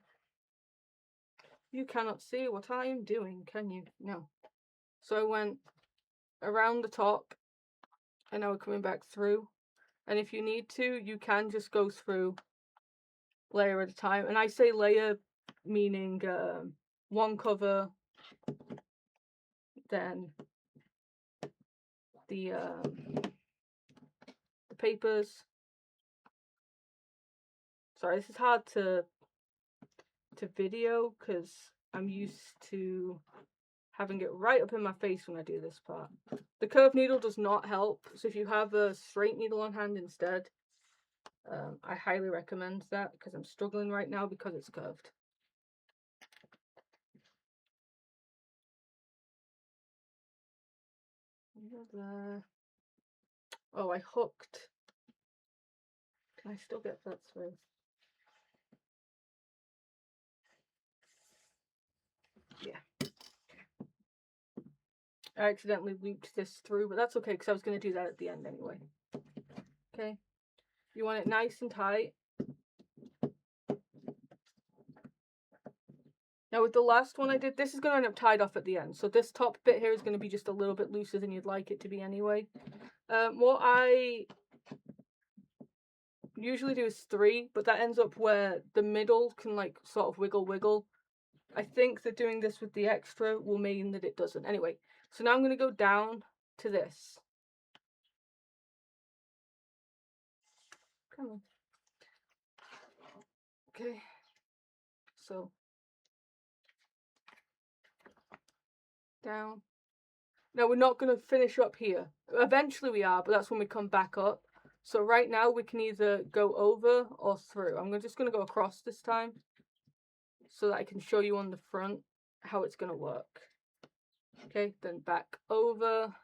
You cannot see what I am doing, can you? No. So I went around the top, and now we're coming back through. And if you need to, you can just go through layer at a time. And I say layer meaning one cover, then the papers. Sorry, this is hard to video because I'm used to having it right up in my face when I do this part. The curved needle does not help, so if you have a straight needle on hand instead, I highly recommend that because I'm struggling right now because it's curved. Oh, I hooked. Can I still get that through? I accidentally looped this through, but that's okay because I was going to do that at the end anyway. Okay, you want it nice and tight. Now with the last one I did, this is going to end up tied off at the end. So this top bit here is going to be just a little bit looser than you'd like it to be anyway. What I usually do is 3, but that ends up where the middle can like sort of wiggle. I think that doing this with the extra will mean that it doesn't. Anyway, so now I'm going to go down to this. Come on. Okay, so down. Now we're not going to finish up here. Eventually we are, but that's when we come back up. So right now we can either go over or through. I'm just going to go across this time so that I can show you on the front how it's going to work. Okay, then back over.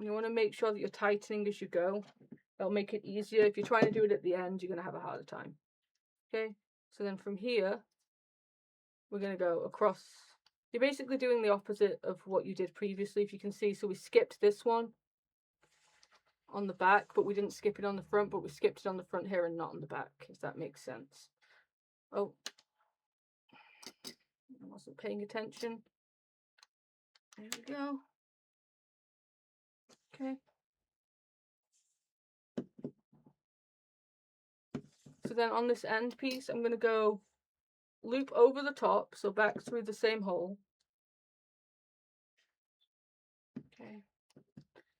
You want to make sure that you're tightening as you go. That'll make it easier. If you're trying to do it at the end, you're going to have a harder time. Okay, so then from here, we're going to go across. You're basically doing the opposite of what you did previously, if you can see. So we skipped this one on the back, but we didn't skip it on the front, but we skipped it on the front here and not on the back, if that makes sense. Oh, I wasn't paying attention. There we go. Okay. So then on this end piece, I'm going to go loop over the top, so back through the same hole. Okay.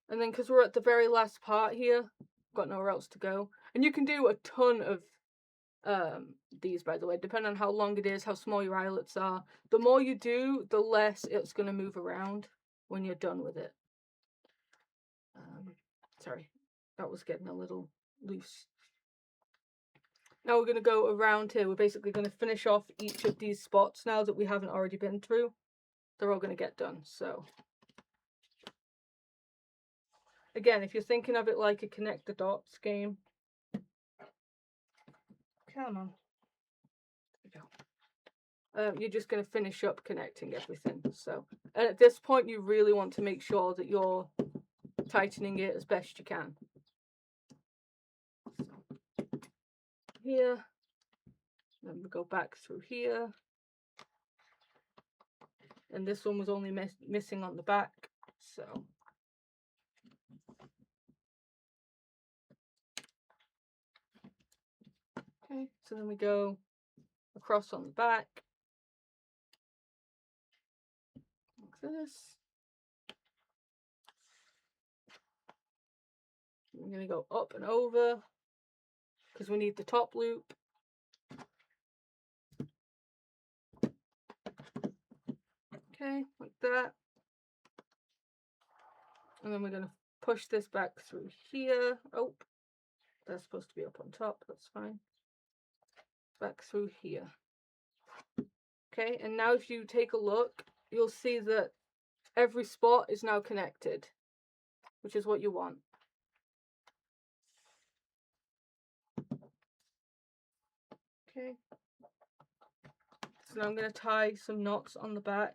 And then because we're at the very last part here, got nowhere else to go. And you can do a ton of these, by the way, depending on how long it is, how small your eyelets are. The more you do, the less it's going to move around when you're done with it. Sorry, that was getting a little loose. Now we're going to go around here. We're basically going to finish off each of these spots now that we haven't already been through. They're all going to get done. So again, if you're thinking of it like a connect the dots game, come on, there we go. You're just going to finish up connecting everything. So, and at this point, you really want to make sure that you're tightening it as best you can. So, here, then we go back through here, and this one was only missing on the back, so okay, so then we go across on the back like this. We're going to go up and over because we need the top loop. Okay, like that. And then we're going to push this back through here. Oh, that's supposed to be up on top. That's fine. Back through here. Okay, and now if you take a look, you'll see that every spot is now connected, which is what you want. Okay. So now I'm going to tie some knots on the back.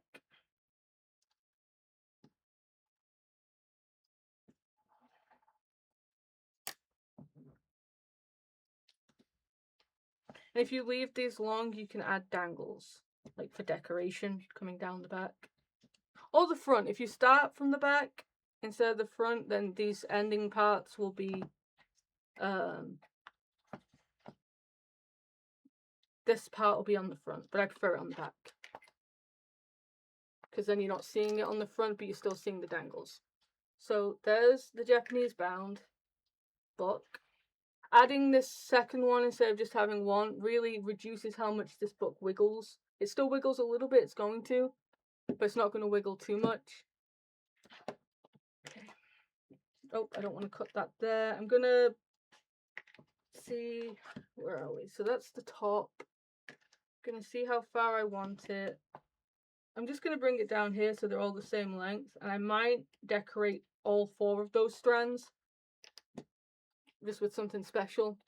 And if you leave these long, you can add dangles, like for decoration coming down the back. Or the front. If you start from the back instead of the front, then these ending parts will be this part will be on the front, but I prefer it on the back. Because then you're not seeing it on the front, but you're still seeing the dangles. So there's the Japanese bound book. Adding this second one instead of just having one really reduces how much this book wiggles. It still wiggles a little bit, it's going to, but it's not going to wiggle too much. Okay. Oh, I don't want to cut that there. I'm going to see, where are we? So that's the top. I'm going to see how far I want it. I'm just going to bring it down here so they're all the same length, and I might decorate all 4 of those strands just with something special.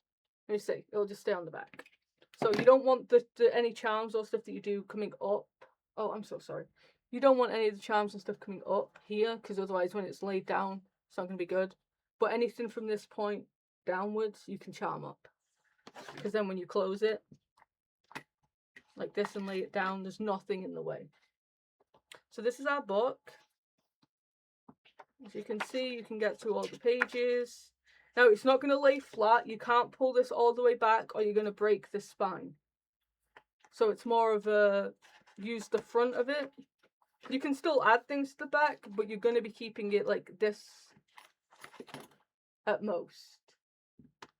Let me see, it'll just stay on the back. So you don't want any charms or stuff that you do coming up. Oh, I'm so sorry. You don't want any of the charms and stuff coming up here, because otherwise when it's laid down, it's not going to be good. But anything from this point downwards, you can charm up. Because then when you close it, like this, and lay it down, there's nothing in the way. So this is our book. As you can see, you can get through all the pages. Now, it's not going to lay flat. You can't pull this all the way back or you're going to break the spine. So it's more of a use the front of it. You can still add things to the back, but you're going to be keeping it like this at most.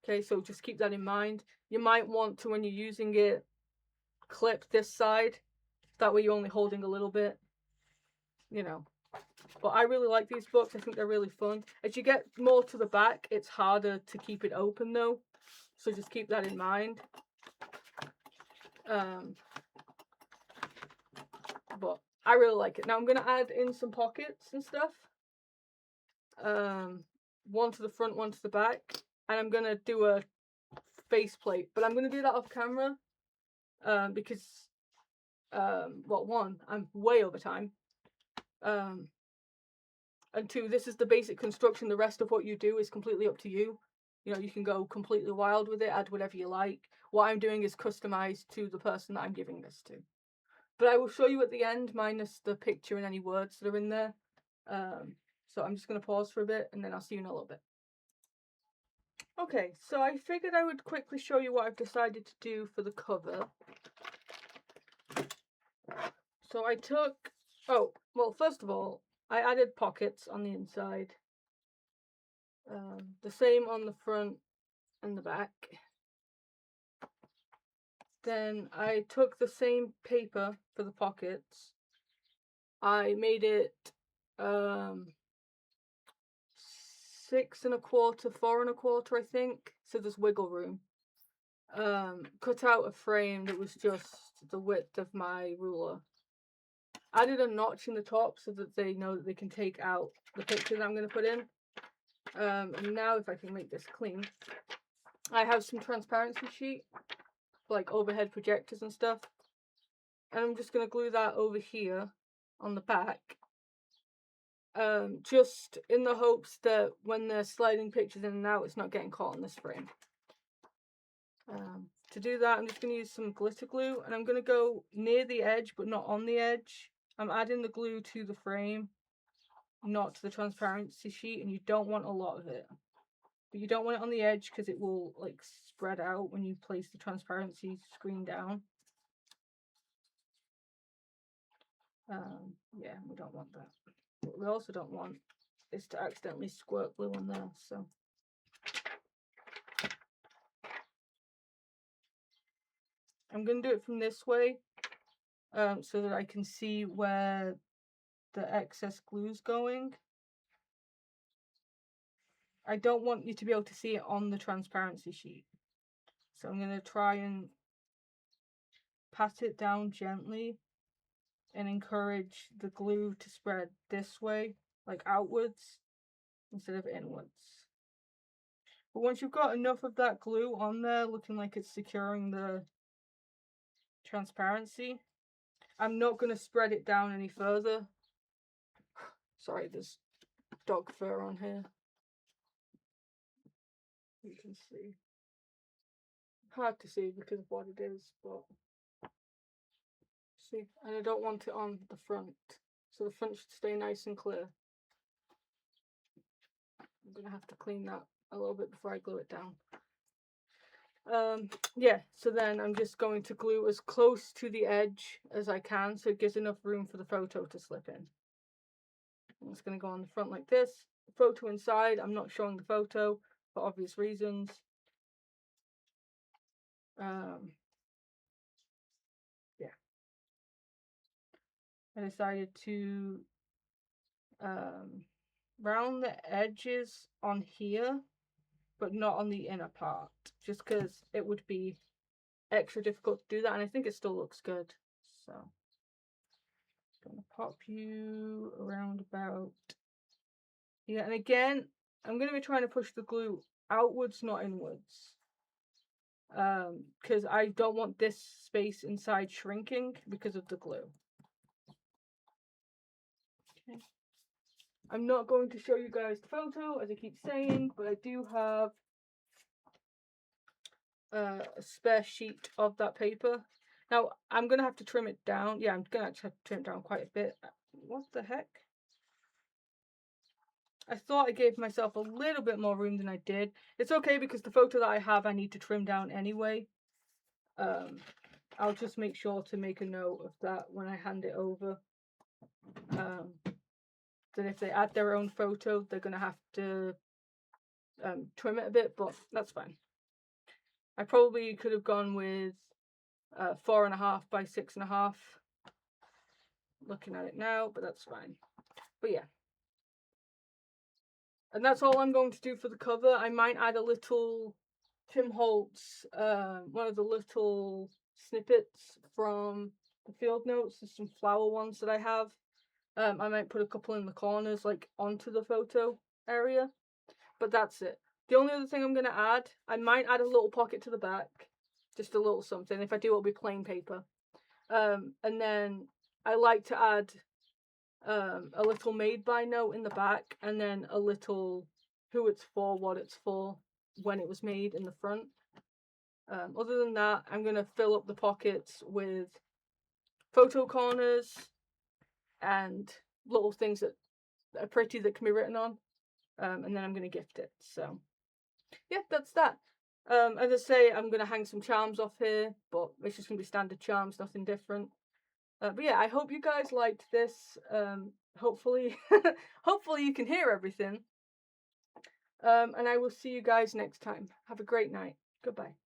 Okay, so just keep that in mind. You might want to, when you're using it, clip this side. That way you're only holding a little bit, you know. But I really like these books. I think they're really fun. As you get more to the back, it's harder to keep it open though. So just keep that in mind. But I really like it. Now I'm going to add in some pockets and stuff. One to the front, one to the back. And I'm going to do a faceplate. But I'm going to do that off camera. Because, well, one, I'm way over time. And two, this is the basic construction. The rest of what you do is completely up to you. You know, you can go completely wild with it, add whatever you like. What I'm doing is customized to the person that I'm giving this to. But I will show you at the end, minus the picture and any words that are in there. So I'm just going to pause for a bit and then I'll see you in a little bit. Okay, so I figured I would quickly show you what I've decided to do for the cover. So I took, oh, well, first of all, I added pockets on the inside. The same on the front and the back. Then I took the same paper for the pockets. I made it 6 1/4, 4 1/4, I think. So there's wiggle room. Cut out a frame that was just the width of my ruler. Added a notch in the top so that they know that they can take out the picture that I'm going to put in. And now if I can make this clean, I have some transparency sheet, like overhead projectors and stuff. And I'm just going to glue that over here on the back. Just in the hopes that when they're sliding pictures in and out, it's not getting caught on this frame. To do that, I'm just going to use some glitter glue, and I'm going to go near the edge but not on the edge. I'm adding the glue to the frame, not to the transparency sheet, and you don't want a lot of it. But you don't want it on the edge because it will like spread out when you place the transparency screen down. Yeah, we don't want that. What we also don't want is to accidentally squirt glue on there, so. I'm going to do it from this way, so that I can see where the excess glue is going. I don't want you to be able to see it on the transparency sheet. So I'm going to try and pat it down gently and encourage the glue to spread this way, like outwards, instead of inwards. But once you've got enough of that glue on there, looking like it's securing the transparency, I'm not going to spread it down any further. Sorry, there's dog fur on here. You can see. Hard to see because of what it is, but see, and I don't want it on the front, so the front should stay nice and clear. I'm gonna have to clean that a little bit before I glue it down. Yeah, so then I'm just going to glue as close to the edge as I can so it gives enough room for the photo to slip in. I'm just going to go on the front like this. The photo inside, I'm not showing the photo for obvious reasons. Yeah. I decided to round the edges on here, but not on the inner part, just because it would be extra difficult to do that, and I think it still looks good. So I'm gonna pop you around about here, and again, I'm gonna be trying to push the glue outwards, not inwards. because I don't want this space inside shrinking because of the glue. Okay. I'm not going to show you guys the photo, as I keep saying, but I do have a spare sheet of that paper. Now, I'm going to have to trim it down. Yeah, I'm going to actually have to trim it down quite a bit. What the heck? I thought I gave myself a little bit more room than I did. It's okay because the photo that I have, I need to trim down anyway. I'll just make sure to make a note of that when I hand it over. Then if they add their own photo, they're going to have to trim it a bit, but that's fine. I probably could have gone with 4.5 by 6.5. Looking at it now, but that's fine. But yeah. And that's all I'm going to do for the cover. I might add a little Tim Holtz, one of the little snippets from the field notes. There's some flower ones that I have. I might put a couple in the corners, like onto the photo area. But that's it. The only other thing I'm going to add, I might add a little pocket to the back. Just a little something. If I do, it'll be plain paper. And then I like to add a little made by note in the back, and then a little who it's for, what it's for, when it was made in the front. Other than that, I'm going to fill up the pockets with photo corners and little things that are pretty that can be written on. And then I'm going to gift it. So yeah, that's that. As I say, I'm going to hang some charms off here, but it's just going to be standard charms, nothing different. But yeah, I hope you guys liked this. Hopefully, hopefully you can hear everything. And I will see you guys next time. Have a great night. Goodbye.